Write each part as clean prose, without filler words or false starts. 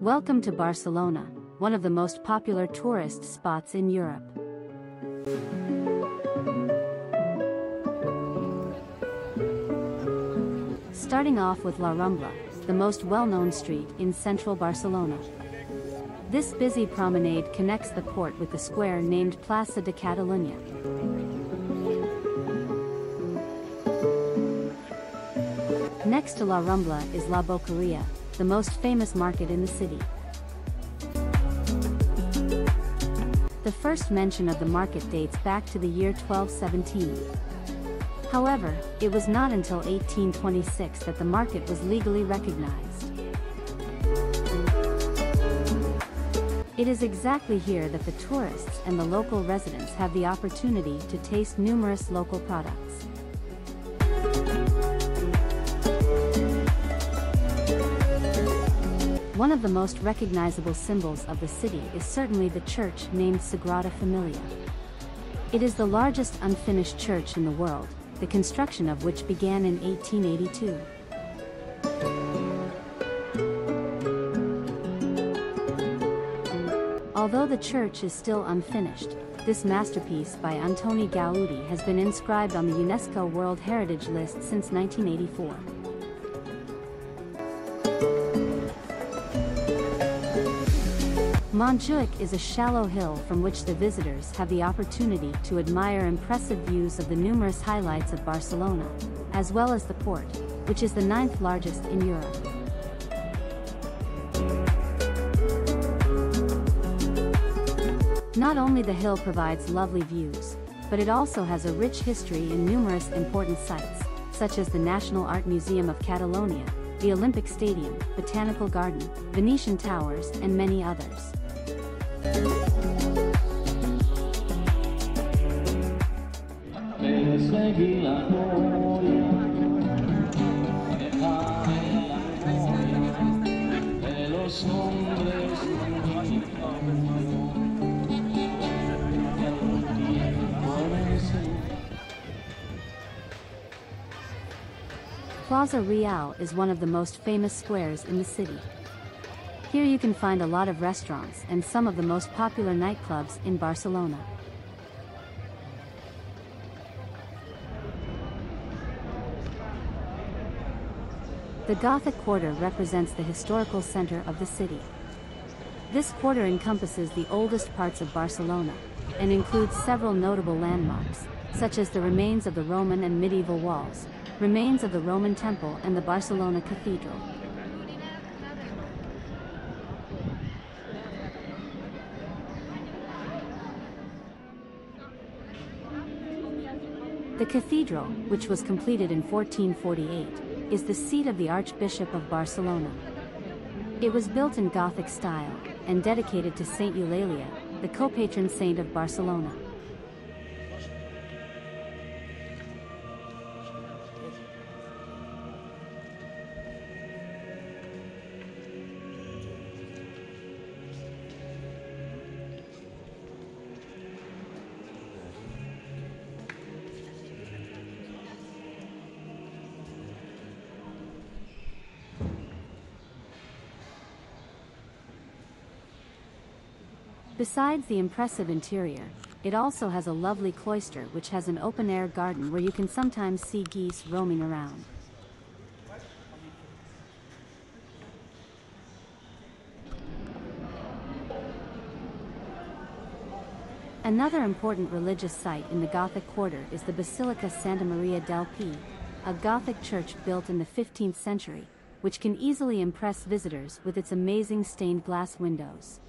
Welcome to Barcelona, one of the most popular tourist spots in Europe. Starting off with La Rambla, the most well-known street in central Barcelona. This busy promenade connects the port with the square named Plaça de Catalunya. Next to La Rambla is La Boqueria, the most famous market in the city. The first mention of the market dates back to the year 1217. However, it was not until 1826 that the market was legally recognized. It is exactly here that the tourists and the local residents have the opportunity to taste numerous local products. One of the most recognizable symbols of the city is certainly the church named Sagrada Familia. It is the largest unfinished church in the world, the construction of which began in 1882. Although the church is still unfinished, this masterpiece by Antoni Gaudi has been inscribed on the UNESCO World Heritage List since 1984. Montjuic is a shallow hill from which the visitors have the opportunity to admire impressive views of the numerous highlights of Barcelona, as well as the port, which is the 9th largest in Europe. Not only the hill provides lovely views, but it also has a rich history in numerous important sites, such as the National Art Museum of Catalonia, the Olympic Stadium, Botanical Garden, Venetian Towers, and many others. Plaza Real is one of the most famous squares in the city. Here you can find a lot of restaurants and some of the most popular nightclubs in Barcelona. The Gothic Quarter represents the historical center of the city. This quarter encompasses the oldest parts of Barcelona, and includes several notable landmarks, such as the remains of the Roman and medieval walls, remains of the Roman Temple and the Barcelona Cathedral. The cathedral, which was completed in 1448, is the seat of the Archbishop of Barcelona. It was built in Gothic style, and dedicated to Saint Eulalia, the co-patron saint of Barcelona. Besides the impressive interior, it also has a lovely cloister which has an open-air garden where you can sometimes see geese roaming around. Another important religious site in the Gothic Quarter is the Basilica Santa Maria del Pi, a Gothic church built in the 15th century, which can easily impress visitors with its amazing stained glass windows.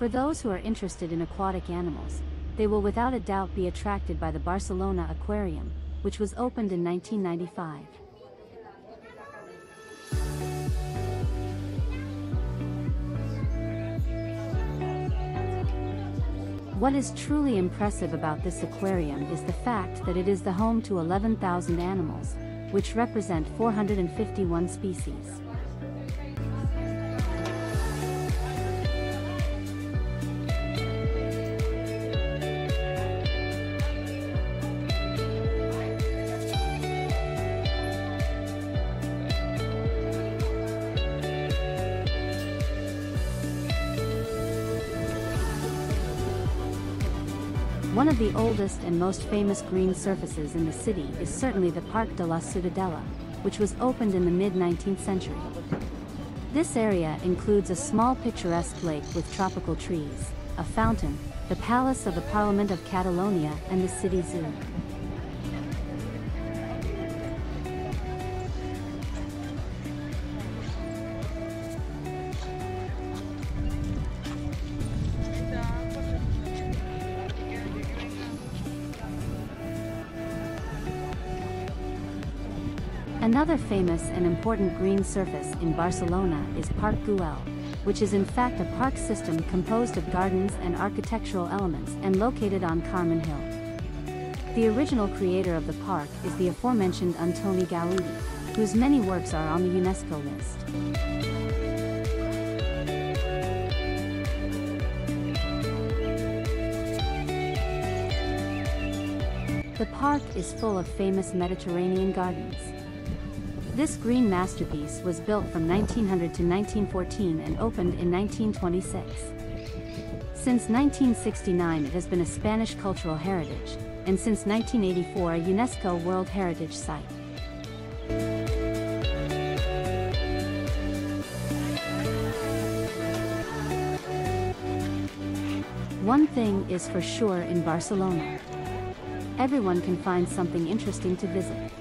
For those who are interested in aquatic animals, they will without a doubt be attracted by the Barcelona Aquarium, which was opened in 1995. What is truly impressive about this aquarium is the fact that it is the home to 11,000 animals, which represent 451 species. One of the oldest and most famous green surfaces in the city is certainly the Parc de la Ciutadella, which was opened in the mid-19th century. This area includes a small picturesque lake with tropical trees, a fountain, the Palace of the Parliament of Catalonia, and the city zoo. Another famous and important green surface in Barcelona is Parc Güell, which is in fact a park system composed of gardens and architectural elements and located on Carmen Hill. The original creator of the park is the aforementioned Antoni Gaudi, whose many works are on the UNESCO list. The park is full of famous Mediterranean gardens. This green masterpiece was built from 1900 to 1914 and opened in 1926. Since 1969 it has been a Spanish cultural heritage, and since 1984 a UNESCO World Heritage Site. One thing is for sure in Barcelona. Everyone can find something interesting to visit.